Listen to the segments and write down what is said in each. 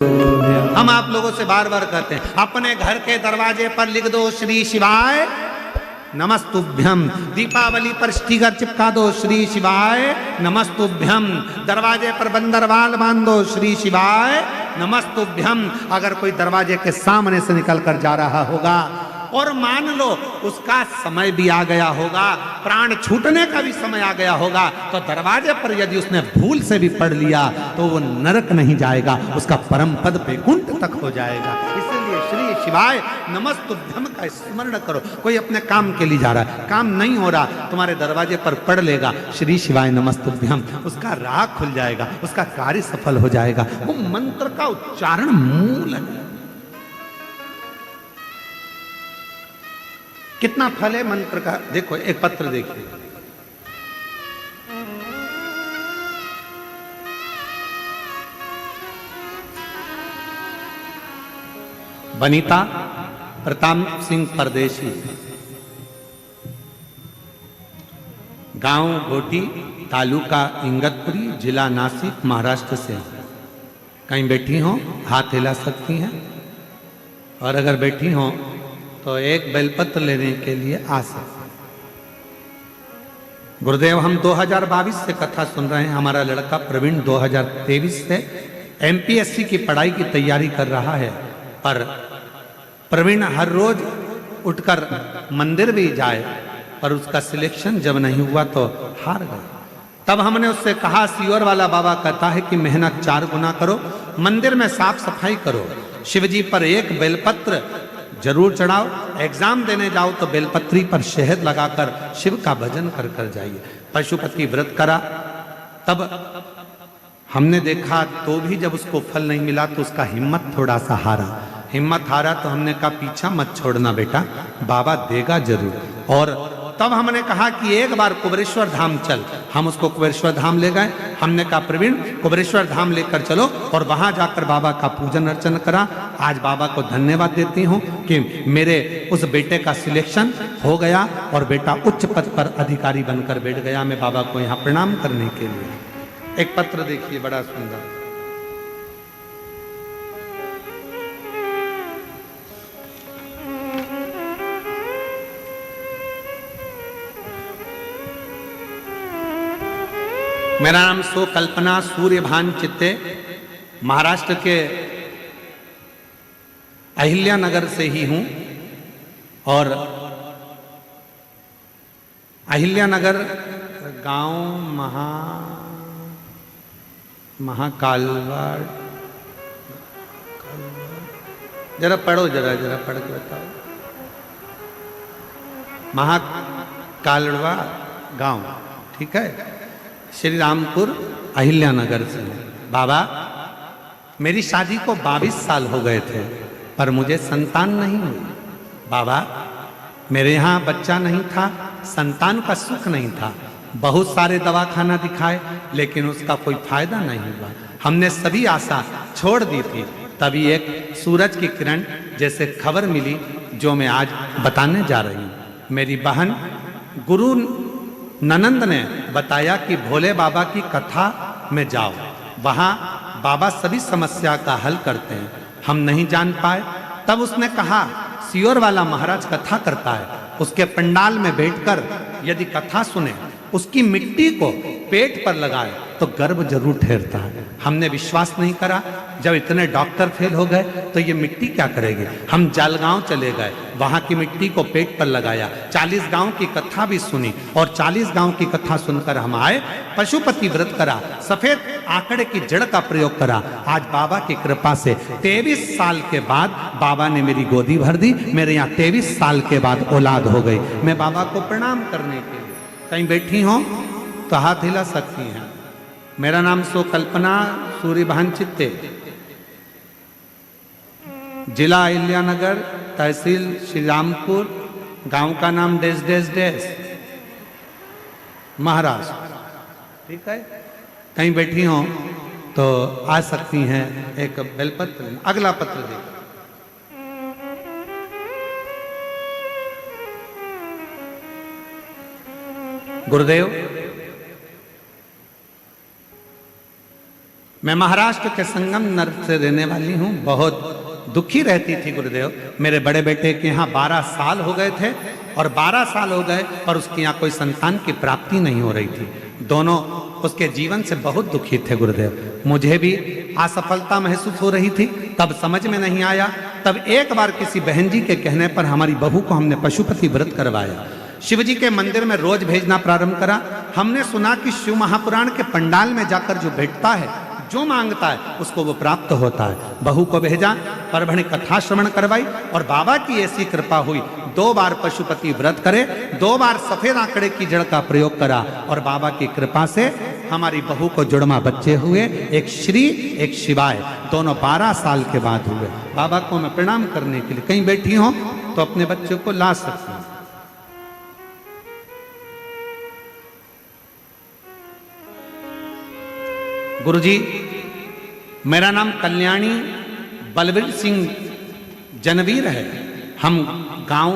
हम आप लोगों से बार बार कहते हैं, अपने घर के दरवाजे पर लिख दो श्री शिवाय नमस्तुभ्यम। दीपावली पर स्टिकर चिपका दो श्री शिवाय नमस्तुभ्यम। दरवाजे पर बंदरवाल बांध दो श्री शिवाय नमस्तुभ्यम। अगर कोई दरवाजे के सामने से निकल कर जा रहा होगा और मान लो उसका समय भी आ गया होगा, प्राण छूटने का भी समय आ गया होगा, तो दरवाजे पर यदि उसने भूल से भी पढ़ लिया तो वो नरक नहीं जाएगा, उसका परम पद वैकुंठ तक हो जाएगा। इसलिए श्री शिवाय नमस्तुभ्यम का स्मरण करो। कोई अपने काम के लिए जा रहा है, काम नहीं हो रहा, तुम्हारे दरवाजे पर पढ़ लेगा श्री शिवाय नमस्तुभ्यम, उसका राह खुल जाएगा, उसका कार्य सफल हो जाएगा। वो मंत्र का उच्चारण मूल है। कितना फल है मंत्र का। देखो एक पत्र देखिए, वनिता प्रताप सिंह परदेशी, गांव घोटी, तालुका इंगतपुरी, जिला नासिक, महाराष्ट्र से। कहीं बैठी हो हाथ हिला सकती हैं, और अगर बैठी हो तो एक बेलपत्र लेने के लिए आ सकते। गुरुदेव, हम 2022 से कथा सुन रहे हैं। हमारा लड़का प्रवीण 2023 से एमपीएससी की पढ़ाई की तैयारी कर रहा है, पर प्रवीण हर रोज उठकर मंदिर भी जाए, पर उसका सिलेक्शन जब नहीं हुआ तो हार गया। तब हमने उससे कहा, सियोर वाला बाबा कहता है कि मेहनत 4 गुना करो, मंदिर में साफ सफाई करो, शिवजी पर एक बेलपत्र जरूर चढ़ाओ, एग्जाम देने जाओ तो बेलपत्री पर शहद लगाकर शिव का भजन कर कर जाइए। पशुपति व्रत करा, तब हमने देखा तो भी जब उसको फल नहीं मिला तो उसका हिम्मत थोड़ा सा हारा। हिम्मत हारा तो हमने कहा पीछा मत छोड़ना बेटा, बाबा देगा जरूर। और तब हमने कहा कि एक बार कुबेरेश्वर धाम चल। हम उसको कुबेरेश्वर धाम ले गए। हमने कहा प्रवीण कुबेरेश्वर धाम लेकर चलो, और वहां जाकर बाबा का पूजन अर्चन करा। आज बाबा को धन्यवाद देती हूँ कि मेरे उस बेटे का सिलेक्शन हो गया और बेटा उच्च पद पर अधिकारी बनकर बैठ गया। मैं बाबा को यहाँ प्रणाम करने के लिए। एक पत्र देखिए बड़ा सुंदर, मेरा नाम सो कल्पना सूर्यभान चित्ते, महाराष्ट्र के अहिल्या नगर से ही हूं। और अहिल्या नगर गांव महाकालवाड़, जरा पढ़ो, जरा पढ़ के बताओ। महाकालवा गांव, ठीक है, श्री रामपुर अहिल्या नगर से। बाबा, मेरी शादी को 22 साल हो गए थे, पर मुझे संतान नहीं हुई। बाबा, मेरे यहाँ बच्चा नहीं था, संतान का सुख नहीं था। बहुत सारे दवाखाना दिखाए, लेकिन उसका कोई फायदा नहीं हुआ। हमने सभी आशा छोड़ दी थी। तभी एक सूरज की किरण जैसे खबर मिली, जो मैं आज बताने जा रही हूँ। मेरी बहन गुरु ननंद ने बताया कि भोले बाबा की कथा में जाओ, वहां बाबा सभी समस्या का हल करते हैं। हम नहीं जान पाए। तब उसने कहा, सियोर वाला महाराज कथा करता है, उसके पंडाल में बैठकर यदि कथा सुने, उसकी मिट्टी को पेट पर लगाए तो गर्भ जरूर ठहरता है। हमने विश्वास नहीं करा। जब इतने डॉक्टर फेल हो गए तो ये मिट्टी क्या करेगी। हम जालगांव चले गए, वहां की मिट्टी को पेट पर लगाया, 40 गांव की कथा भी सुनी, और 40 गांव की कथा सुनकर हम आए। पशुपति व्रत करा, सफेद आंकड़े की जड़ का प्रयोग करा। आज बाबा की कृपा से 23 साल के बाद बाबा ने मेरी गोदी भर दी। मेरे यहाँ 23 साल के बाद औलाद हो गई। मैं बाबा को प्रणाम करने के लिए, कहीं बैठी हो तो हाथ हिला सकती हैं। मेरा नाम सो कल्पना सूर्यभान चित्ते, जिला अहिल्या नगर, तहसील श्री रामपुर, गांव का नाम डेस डेस डेस, महाराष्ट्र। ठीक है, कहीं बैठी हो तो आ सकती हैं। एक बेलपत्र। अगला पत्र देखो, गुरुदेव मैं महाराष्ट्र के संगम नगर से रहने वाली हूँ। बहुत दुखी रहती थी गुरुदेव। मेरे बड़े बेटे के यहाँ 12 साल हो गए थे और 12 साल हो गए और उसके यहाँ कोई संतान की प्राप्ति नहीं हो रही थी। दोनों उसके जीवन से बहुत दुखी थे गुरुदेव। मुझे भी असफलता महसूस हो रही थी। तब समझ में नहीं आया। तब एक बार किसी बहन जी के कहने पर हमारी बहू को हमने पशुपति व्रत करवाया। शिव जी के मंदिर में रोज भेजना प्रारंभ करा। हमने सुना कि शिव महापुराण के पंडाल में जाकर जो बैठता है, जो मांगता है, उसको वो प्राप्त होता है। बहू को भेजा, परभणी कथा श्रवण करवाई और बाबा की ऐसी कृपा हुई। 2 बार पशुपति व्रत करे, 2 बार सफेद आंकड़े की जड़ का प्रयोग करा और बाबा की कृपा से हमारी बहू को जुड़वा बच्चे हुए, एक श्री एक शिवाय, दोनों 12 साल के बाद हुए। बाबा को मैं प्रणाम करने के लिए कहीं बैठी हूं तो अपने बच्चों को ला सकती हूं। गुरुजी, मेरा नाम कल्याणी बलवीर सिंह जनवीर है। हम गांव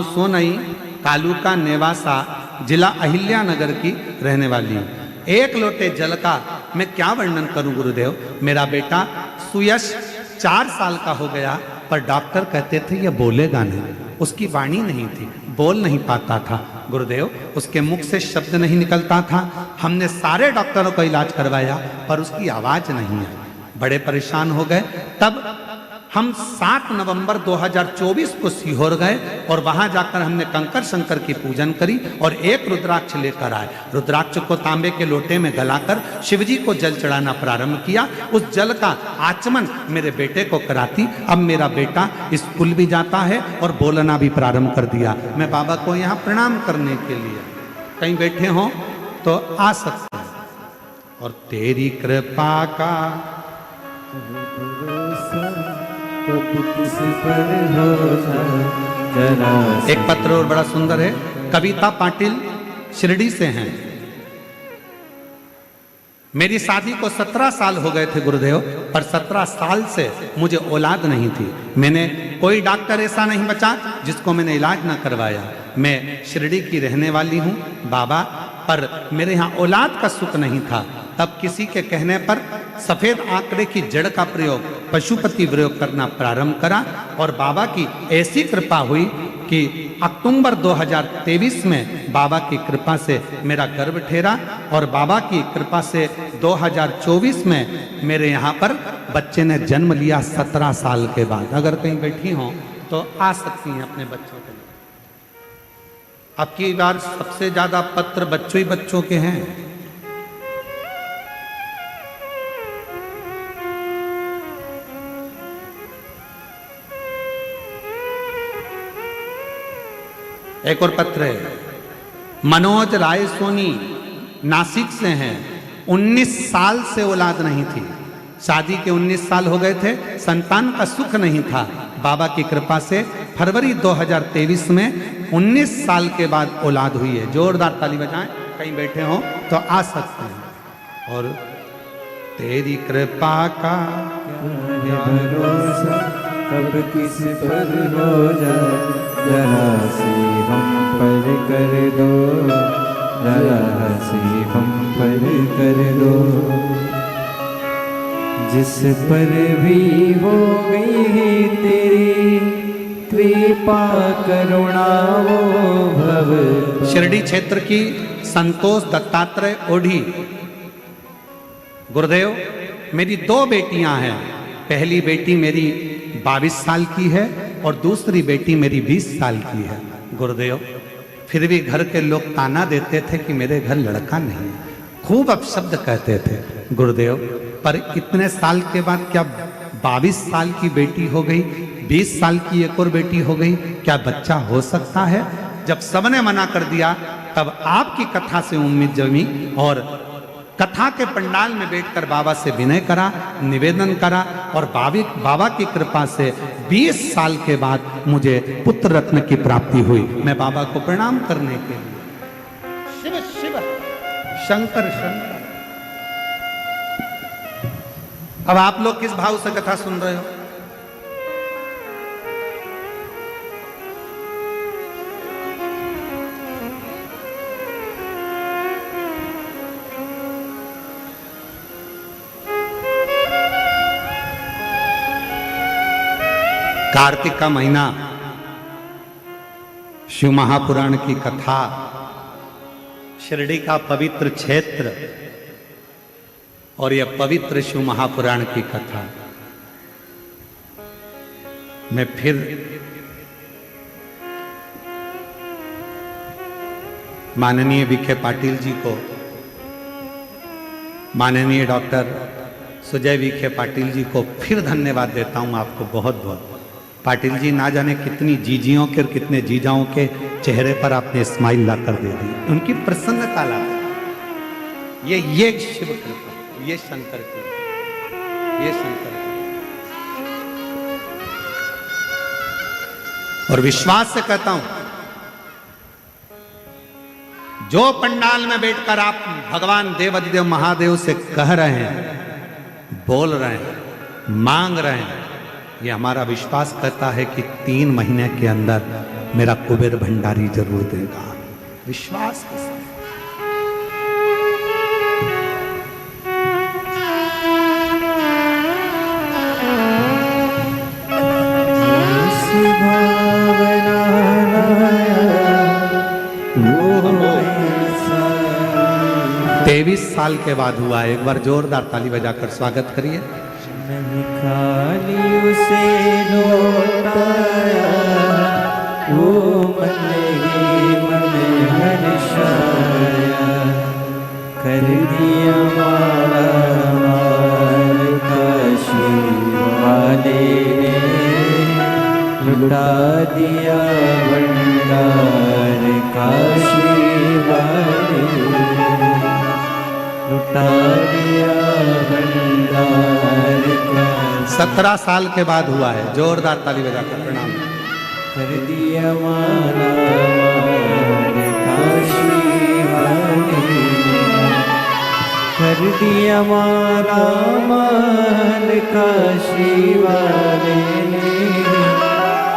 सोनई तालुका नेवासा जिला अहिल्यानगर की रहने वाली हूँ। 1 लोटे जल का मैं क्या वर्णन करूं गुरुदेव। मेरा बेटा सुयश 4 साल का हो गया, पर डॉक्टर कहते थे ये बोलेगा नहीं। उसकी वाणी नहीं थी, बोल नहीं पाता था गुरुदेव। उसके मुख से शब्द नहीं निकलता था। हमने सारे डॉक्टरों का इलाज करवाया पर उसकी आवाज नहीं आई। बड़े परेशान हो गए। तब हम 7 नवंबर 2024 को सीहोर गए और वहां जाकर हमने कंकर शंकर की पूजन करी और 1 रुद्राक्ष लेकर आए। रुद्राक्ष को तांबे के लोटे में गलाकर शिवजी को जल चढ़ाना प्रारंभ किया। उस जल का आचमन मेरे बेटे को कराती। अब मेरा बेटा स्कूल भी जाता है और बोलना भी प्रारंभ कर दिया। मैं बाबा को यहाँ प्रणाम करने के लिए, कहीं बैठे हो तो आ सकते हैं। और तेरी कृपा का एक पत्र और बड़ा सुंदर है। कविता पाटिल शिरडी से हैं। मेरी शादी को 17 साल हो गए थे गुरुदेव, पर 17 साल से मुझे औलाद नहीं थी। मैंने कोई डॉक्टर ऐसा नहीं बचा जिसको मैंने इलाज ना करवाया। मैं शिरडी की रहने वाली हूँ बाबा, पर मेरे यहाँ औलाद का सुख नहीं था। तब किसी के कहने पर सफेद आंकड़े की जड़ का प्रयोग, पशुपति प्रयोग करना प्रारंभ करा और बाबा की ऐसी कृपा हुई कि अक्टूबर 2023 में बाबा की कृपा से मेरा गर्भ ठहरा और बाबा की कृपा से 2024 में मेरे यहाँ पर बच्चे ने जन्म लिया 17 साल के बाद। अगर कहीं बैठी हो तो आ सकती हैं अपने बच्चों के लिए। अब की बार सबसे ज्यादा पत्र बच्चों ही बच्चों के हैं। एक और पत्र है। मनोज राय सोनी नासिक से हैं। 19 साल से औलाद नहीं थी। शादी के 19 साल हो गए थे, संतान का सुख नहीं था। बाबा की कृपा से फरवरी 2023 में 19 साल के बाद औलाद हुई है। जोरदार ताली बजाएं, कहीं बैठे हो तो आ सकते हैं। और तेरी कृपा का भरोसा कब किस पर हो जाए, जरा सी हम पर कर दो, जरा सी हम पर कर दो। जिस पर भी हो गई तेरी कृपा करुणा वो भव। शिरडी क्षेत्र की संतोष दत्तात्रेय ओढ़ी। गुरुदेव, मेरी 2 बेटियां हैं। पहली बेटी मेरी 22 साल की है और दूसरी बेटी मेरी 20 साल की है। गुरुदेव, फिर भी घर के लोग ताना देते थे कि मेरे घर लड़का नहीं है। खूब अपशब्द कहते थे गुरुदेव, पर इतने साल के बाद क्या 22 साल की बेटी हो गई, 20 साल की एक और बेटी हो गई, क्या बच्चा हो सकता है? जब सबने मना कर दिया तब आपकी कथा से उम्मीद जमी और कथा के पंडाल में बैठकर बाबा से विनय करा, निवेदन करा और बाबा की कृपा से 20 साल के बाद मुझे पुत्र रत्न की प्राप्ति हुई। मैं बाबा को प्रणाम करने के लिए शिव शिव शंकर शंकर। अब आप लोग किस भाव से कथा सुन रहे हो? कार्तिक का महीना, शिव महापुराण की कथा, शिरडी का पवित्र क्षेत्र और यह पवित्र शिव महापुराण की कथा। मैं फिर माननीय विखे पाटिल जी को, माननीय डॉक्टर सुजय विखे पाटिल जी को फिर धन्यवाद देता हूं आपको बहुत बहुत। पाटिल जी, ना जाने कितनी जीजियों के और कितने जीजाओं के चेहरे पर आपने स्माइल लाकर दे दी, उनकी प्रसन्नता ला। ये शिव कृपा, ये शंकर कृपा, ये शंकर कृपा। और विश्वास से कहता हूं, जो पंडाल में बैठकर आप भगवान देवाधिदेव महादेव से कह रहे हैं, बोल रहे हैं, मांग रहे हैं, ये हमारा विश्वास कहता है कि 3 महीने के अंदर मेरा कुबेर भंडारी जरूर देगा। विश्वास के साथ। तेईस साल के बाद हुआ है। एक बार जोरदार ताली बजाकर स्वागत करिए। नहीं खाली उसे लौटाया, वो मन ही मन हर्षाया, कर दिया माला माल काशी वाले ने, लुटा दिया भंडार काशी वाले, लुटा दिया भंडार का। 17 साल के बाद हुआ है। जोरदार ताली बजाकर प्रणाम। कर दिया माला माल काशी वाले ने, कर दिया माला माल काशी वाले ने,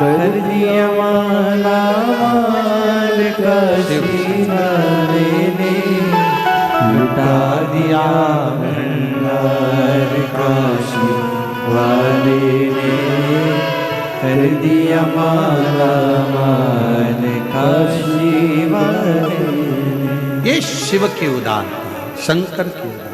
कर दिया माला माल काशी वाले ने, लुटा दिया भंडार काशी वाले ने, कर दिया माला माल काशी वाले ने। ये शिव की उदारता, शंकर की उदारता।